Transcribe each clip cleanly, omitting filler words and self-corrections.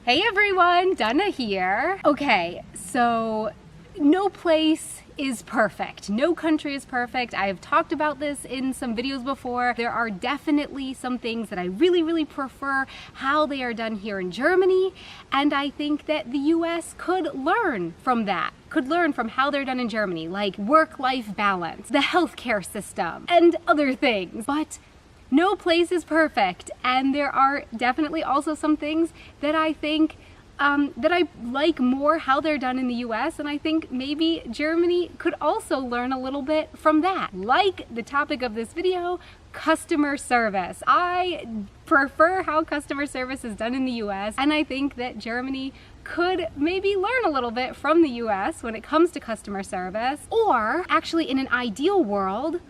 Hey everyone, Donna here. Okay, so no place is perfect. No country is perfect. I have talked about this in some videos before. There are definitely some things that I really prefer how they are done here in Germany, and I think that the US could learn from that. Could learn from how they're done in Germany, like work-life balance, the healthcare system, and other things. But no place is perfect, and there are definitely also some things that I think that I like more how they're done in the US, and I think maybe Germany could also learn a little bit from that. Like the topic of this video, customer service. I prefer how customer service is done in the US, and I think that Germany could maybe learn a little bit from the US when it comes to customer service. Or actually, in an ideal world,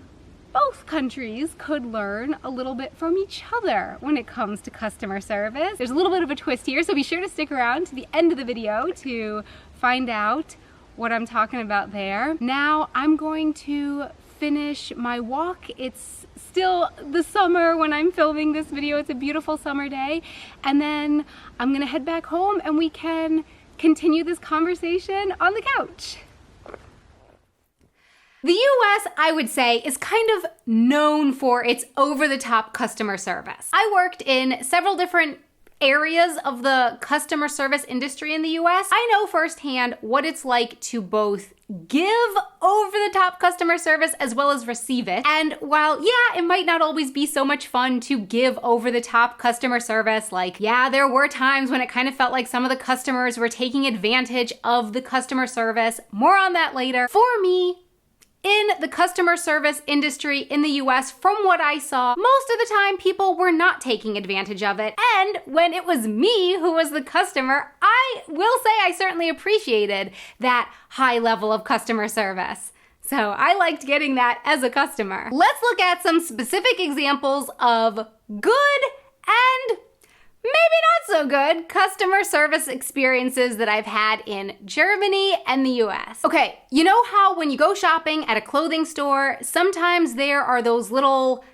both countries could learn a little bit from each other when it comes to customer service. There's a little bit of a twist here, so be sure to stick around to the end of the video to find out what I'm talking about there. Now I'm going to finish my walk. It's still the summer when I'm filming this video. It's a beautiful summer day. And then I'm gonna head back home and we can continue this conversation on the couch. The US, I would say, is kind of known for its over-the-top customer service. I worked in several different areas of the customer service industry in the US. I know firsthand what it's like to both give over-the-top customer service as well as receive it. And while, yeah, it might not always be so much fun to give over-the-top customer service, like, yeah, there were times when it kind of felt like some of the customers were taking advantage of the customer service. More on that later. For me, in the customer service industry in the US, from what I saw, most of the time people were not taking advantage of it. And when it was me who was the customer, I will say I certainly appreciated that high level of customer service. So I liked getting that as a customer. Let's look at some specific examples of good and maybe not so good customer service experiences that I've had in Germany and the US. Okay, you know how when you go shopping at a clothing store, sometimes there are those little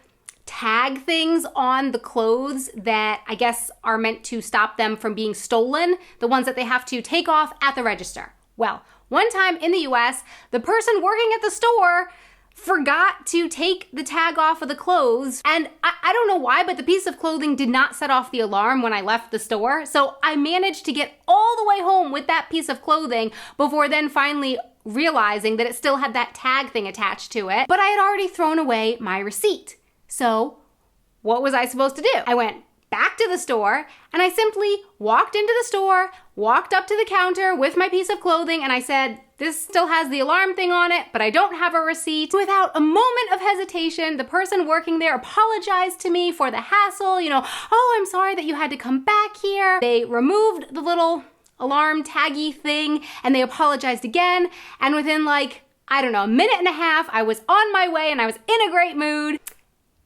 tag things on the clothes that I guess are meant to stop them from being stolen, the ones that they have to take off at the register. Well, one time in the US, the person working at the store forgot to take the tag off of the clothes, and I don't know why, but the piece of clothing did not set off the alarm when I left the store, so I managed to get all the way home with that piece of clothing before then finally realizing that it still had that tag thing attached to it, but I had already thrown away my receipt. So what was I supposed to do? I went back to the store, and I simply walked into the store, walked up to the counter with my piece of clothing, and I said, this still has the alarm thing on it, but I don't have a receipt. Without a moment of hesitation, the person working there apologized to me for the hassle, oh, I'm sorry that you had to come back here. They removed the little alarm taggy thing, and they apologized again, and within a minute and a half, I was on my way, and I was in a great mood.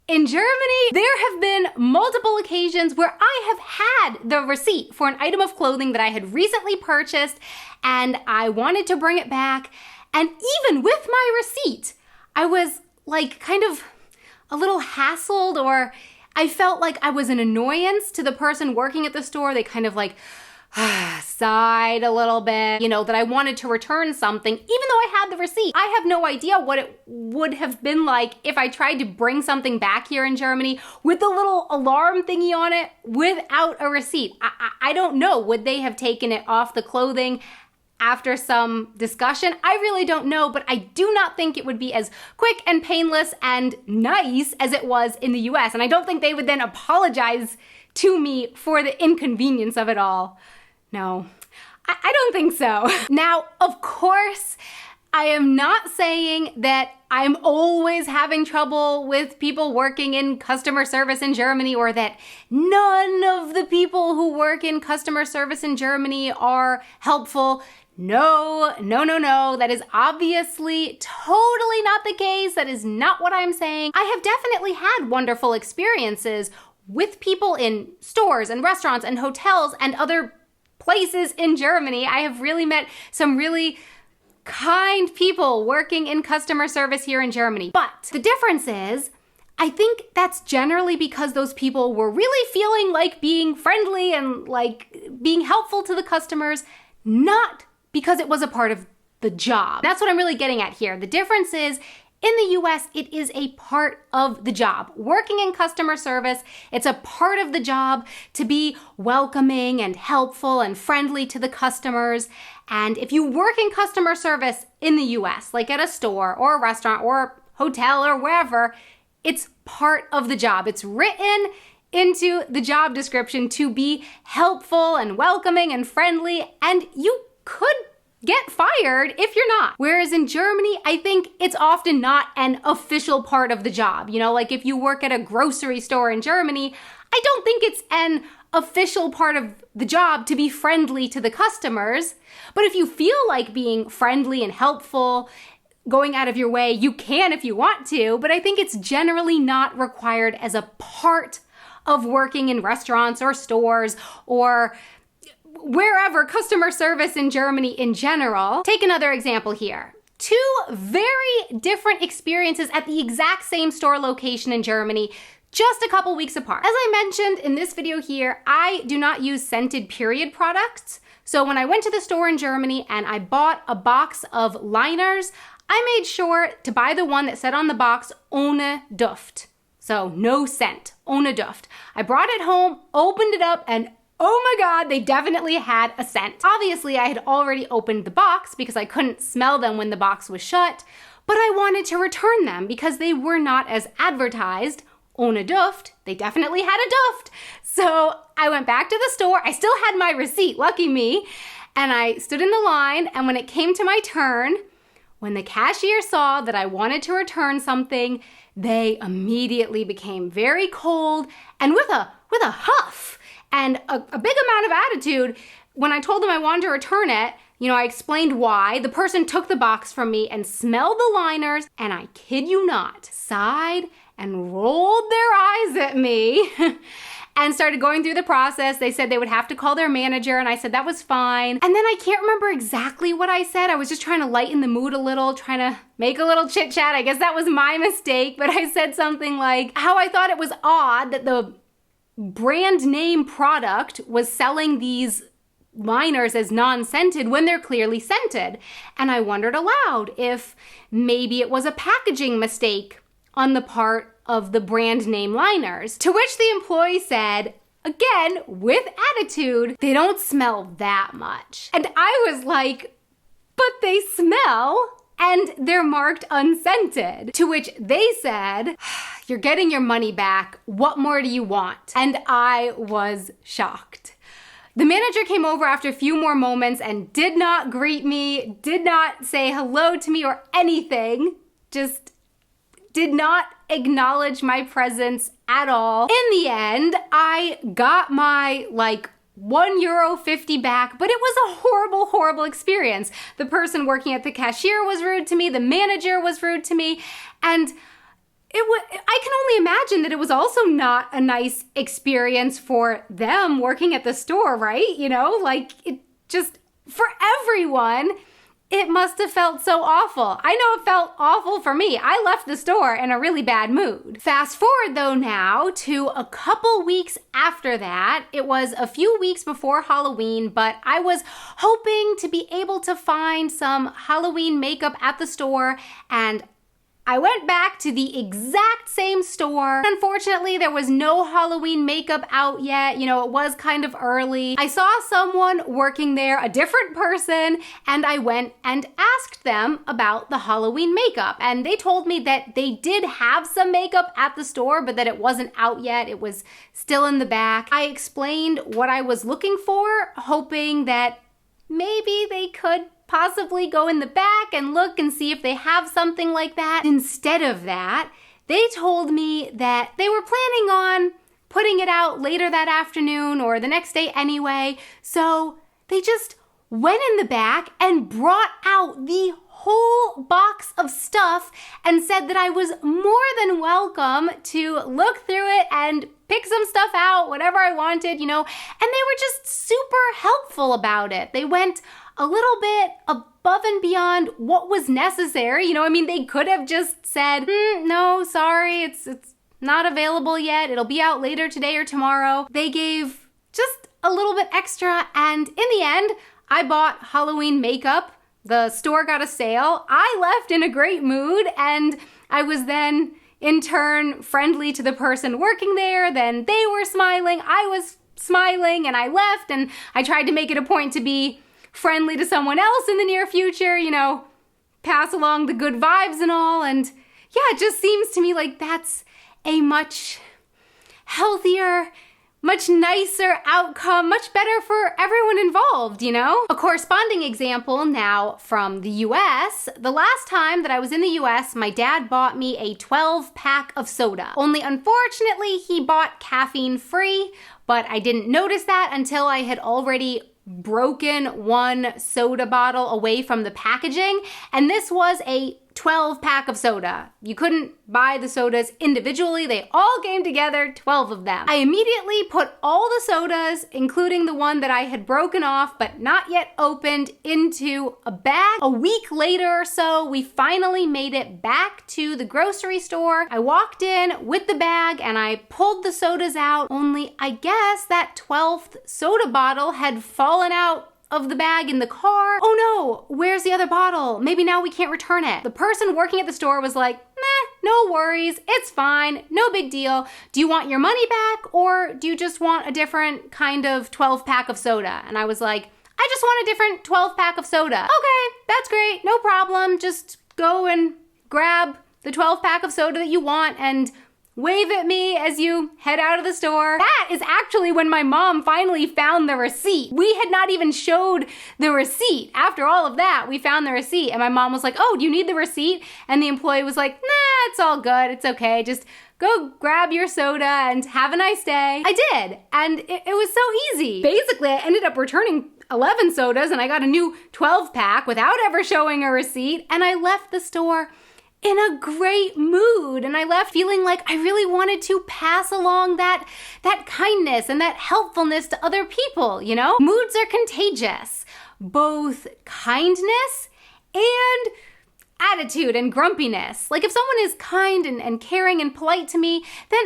In Germany, there have been multiple occasions where I have had the receipt for an item of clothing that I had recently purchased and I wanted to bring it back. And even with my receipt, I was kind of a little hassled, or I felt like I was an annoyance to the person working at the store. They kind of sighed a little bit, that I wanted to return something, even though I had the receipt. I have no idea what it would have been like if I tried to bring something back here in Germany with the little alarm thingy on it without a receipt. I don't know. Would they have taken it off the clothing after some discussion? I really don't know, but I do not think it would be as quick and painless and nice as it was in the US. And I don't think they would then apologize to me for the inconvenience of it all. No, I don't think so. Now, of course, I am not saying that I'm always having trouble with people working in customer service in Germany, or that none of the people who work in customer service in Germany are helpful. No. That is obviously totally not the case. That is not what I'm saying. I have definitely had wonderful experiences with people in stores and restaurants and hotels and other places in Germany. I have really met some really kind people working in customer service here in Germany. But the difference is, I think that's generally because those people were really feeling like being friendly and like being helpful to the customers, not because it was a part of the job. That's what I'm really getting at here. The difference is, in the US, it is a part of the job. Working in customer service, it's a part of the job to be welcoming and helpful and friendly to the customers. And if you work in customer service in the US, like at a store or a restaurant or a hotel or wherever, it's part of the job. It's written into the job description to be helpful and welcoming and friendly, and you could get fired if you're not. Whereas in Germany, I think it's often not an official part of the job. You know, like if you work at a grocery store in Germany, I don't think it's an official part of the job to be friendly to the customers. But if you feel like being friendly and helpful, going out of your way, you can if you want to, but I think it's generally not required as a part of working in restaurants or stores or wherever, customer service in Germany in general. Take another example here. Two very different experiences at the exact same store location in Germany, just a couple weeks apart. As I mentioned in this video here, I do not use scented period products. So when I went to the store in Germany and I bought a box of liners, I made sure to buy the one that said on the box, ohne Duft. So no scent, ohne Duft. I brought it home, opened it up, and oh my God, they definitely had a scent. Obviously, I had already opened the box because I couldn't smell them when the box was shut, but I wanted to return them because they were not as advertised. Ohne Duft, they definitely had a duft. So I went back to the store. I still had my receipt, lucky me, and I stood in the line, and when it came to my turn, when the cashier saw that I wanted to return something, they immediately became very cold and with a huff and a big amount of attitude. When I told them I wanted to return it, I explained why. The person took the box from me and smelled the liners, and I kid you not, sighed and rolled their eyes at me and started going through the process. They said they would have to call their manager, and I said that was fine. And then I can't remember exactly what I said. I was just trying to lighten the mood a little, trying to make a little chit chat. I guess that was my mistake, but I said something like how I thought it was odd that the brand name product was selling these liners as non-scented when they're clearly scented. And I wondered aloud if maybe it was a packaging mistake on the part of the brand name liners. To which the employee said, again, with attitude, they don't smell that much. And I was like, but they smell and they're marked unscented. To which they said, you're getting your money back. What more do you want? And I was shocked. The manager came over after a few more moments and did not greet me, did not say hello to me or anything, just did not acknowledge my presence at all. In the end, I got my €1.50 back, but it was a horrible, horrible experience. The person working at the cashier was rude to me, the manager was rude to me, and I can only imagine that it was also not a nice experience for them working at the store, right? It just, for everyone, it must have felt so awful. I know it felt awful for me. I left the store in a really bad mood. Fast forward though now to a couple weeks after that. It was a few weeks before Halloween, but I was hoping to be able to find some Halloween makeup at the store, and I went back to the exact same store. Unfortunately, there was no Halloween makeup out yet. It was kind of early. I saw someone working there, a different person, and I went and asked them about the Halloween makeup. And they told me that they did have some makeup at the store, but that it wasn't out yet. It was still in the back. I explained what I was looking for, hoping that maybe they could possibly go in the back and look and see if they have something like that. Instead of that, they told me that they were planning on putting it out later that afternoon or the next day anyway. So they just went in the back and brought out the whole box of stuff and said that I was more than welcome to look through it and pick some stuff out, whatever I wanted, and they were just super helpful about it. They went a little bit above and beyond what was necessary. They could have just said, no, sorry, it's not available yet. It'll be out later today or tomorrow. They gave just a little bit extra, and in the end, I bought Halloween makeup. The store got a sale. I left in a great mood, and I was then in turn friendly to the person working there. Then they were smiling, I was smiling, and I left, and I tried to make it a point to be friendly to someone else in the near future, pass along the good vibes and all. And yeah, it just seems to me like that's a much healthier, much nicer outcome, much better for everyone involved, A corresponding example now from the US. The last time that I was in the US, my dad bought me a 12-pack of soda. Only unfortunately, he bought caffeine-free, but I didn't notice that until I had already broken one soda bottle away from the packaging, and this was a 12-pack of soda. You couldn't buy the sodas individually. They all came together, 12 of them. I immediately put all the sodas, including the one that I had broken off but not yet opened, into a bag. A week later or so, we finally made it back to the grocery store. I walked in with the bag and I pulled the sodas out, only I guess that 12th soda bottle had fallen out of the bag in the car. Oh no, where's the other bottle? Maybe now we can't return it. The person working at the store was like, no worries, it's fine, no big deal. Do you want your money back, or do you just want a different kind of 12-pack of soda? And I was like, I just want a different 12-pack of soda. Okay, that's great, no problem. Just go and grab the 12-pack of soda that you want and wave at me as you head out of the store. That is actually when my mom finally found the receipt. We had not even showed the receipt. After all of that, we found the receipt, and my mom was like, oh, do you need the receipt? And the employee was like, nah, it's all good. It's okay. Just go grab your soda and have a nice day. I did, and it was so easy. Basically, I ended up returning 11 sodas, and I got a new 12-pack without ever showing a receipt, and I left the store in a great mood, and I left feeling like I really wanted to pass along that kindness and that helpfulness to other people, Moods are contagious. Both kindness and attitude and grumpiness. Like if someone is kind and caring and polite to me, then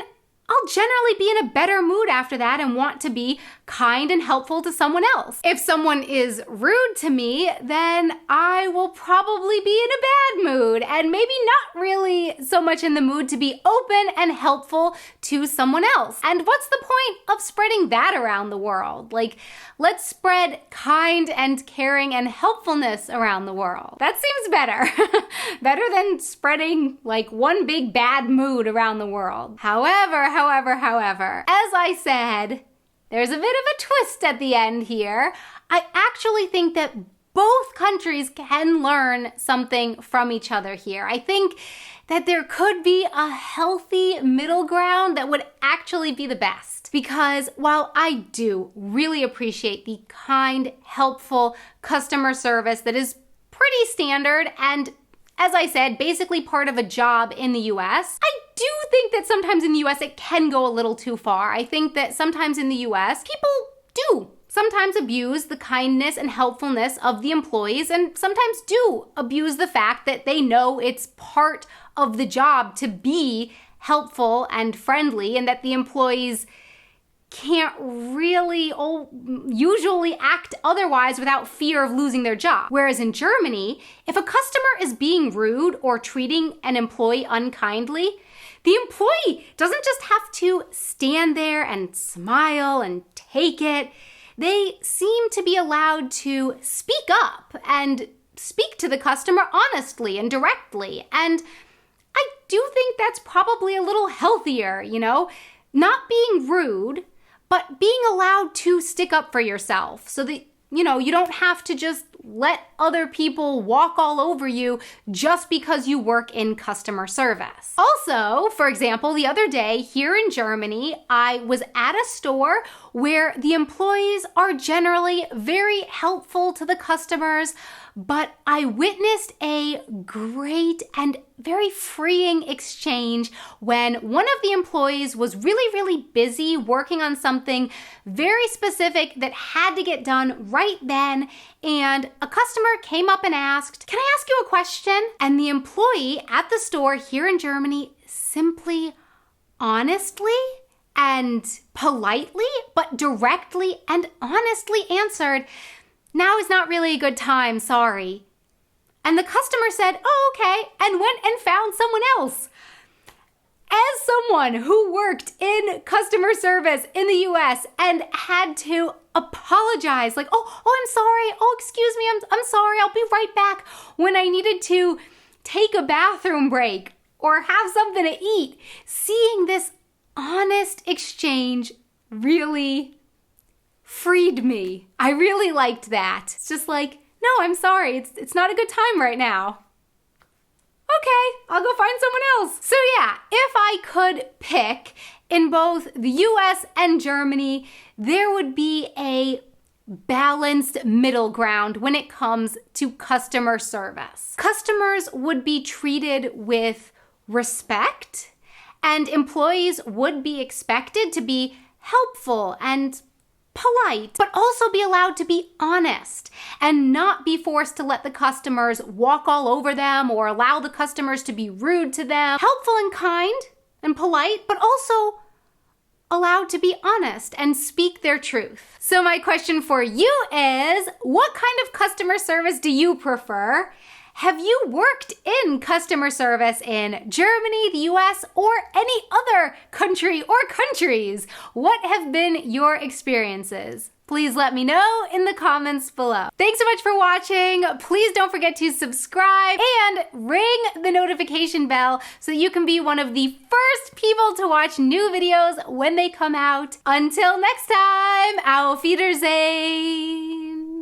I'll generally be in a better mood after that and want to be kind and helpful to someone else. If someone is rude to me, then I will probably be in a bad mood and maybe not really so much in the mood to be open and helpful to someone else. And what's the point of spreading that around the world? Like, let's spread kind and caring and helpfulness around the world. That seems better. Better than spreading like one big bad mood around the world. However, as I said, there's a bit of a twist at the end here. I actually think that both countries can learn something from each other here. I think that there could be a healthy middle ground that would actually be the best. Because while I do really appreciate the kind, helpful customer service that is pretty standard and, as I said, basically part of a job in the US, I do think that sometimes in the US it can go a little too far. I think that sometimes in the US people do sometimes abuse the kindness and helpfulness of the employees, and sometimes do abuse the fact that they know it's part of the job to be helpful and friendly, and that the employees can't really usually act otherwise without fear of losing their job. Whereas in Germany, if a customer is being rude or treating an employee unkindly, the employee doesn't just have to stand there and smile and take it. They seem to be allowed to speak up and speak to the customer honestly and directly. And I do think that's probably a little healthier, not being rude, but being allowed to stick up for yourself so that, you don't have to just let other people walk all over you just because you work in customer service. Also, for example, the other day here in Germany, I was at a store where the employees are generally very helpful to the customers, but I witnessed a great and very freeing exchange when one of the employees was really, really busy working on something very specific that had to get done right then, and a customer came up and asked, "Can I ask you a question?" And the employee at the store here in Germany simply honestly and politely, but directly and honestly answered, "Now is not really a good time, sorry." And the customer said, "Oh, okay," and went and found someone else. As someone who worked in customer service in the US and had to apologize, like, oh, I'm sorry. Oh, excuse me. I'm sorry. I'll be right back, when I needed to take a bathroom break or have something to eat. Seeing this honest exchange really freed me. I really liked that. It's just like, no, I'm sorry. It's not a good time right now. Okay, I'll go find someone else. So yeah, if I could pick in both the US and Germany, there would be a balanced middle ground when it comes to customer service. Customers would be treated with respect, and employees would be expected to be helpful and polite, but also be allowed to be honest and not be forced to let the customers walk all over them or allow the customers to be rude to them. Helpful and kind and polite, but also allowed to be honest and speak their truth. So my question for you is, what kind of customer service do you prefer? Have you worked in customer service in Germany, the US, or any other country or countries? What have been your experiences? Please let me know in the comments below. Thanks so much for watching. Please don't forget to subscribe and ring the notification bell so that you can be one of the first people to watch new videos when they come out. Until next time, auf Wiedersehen.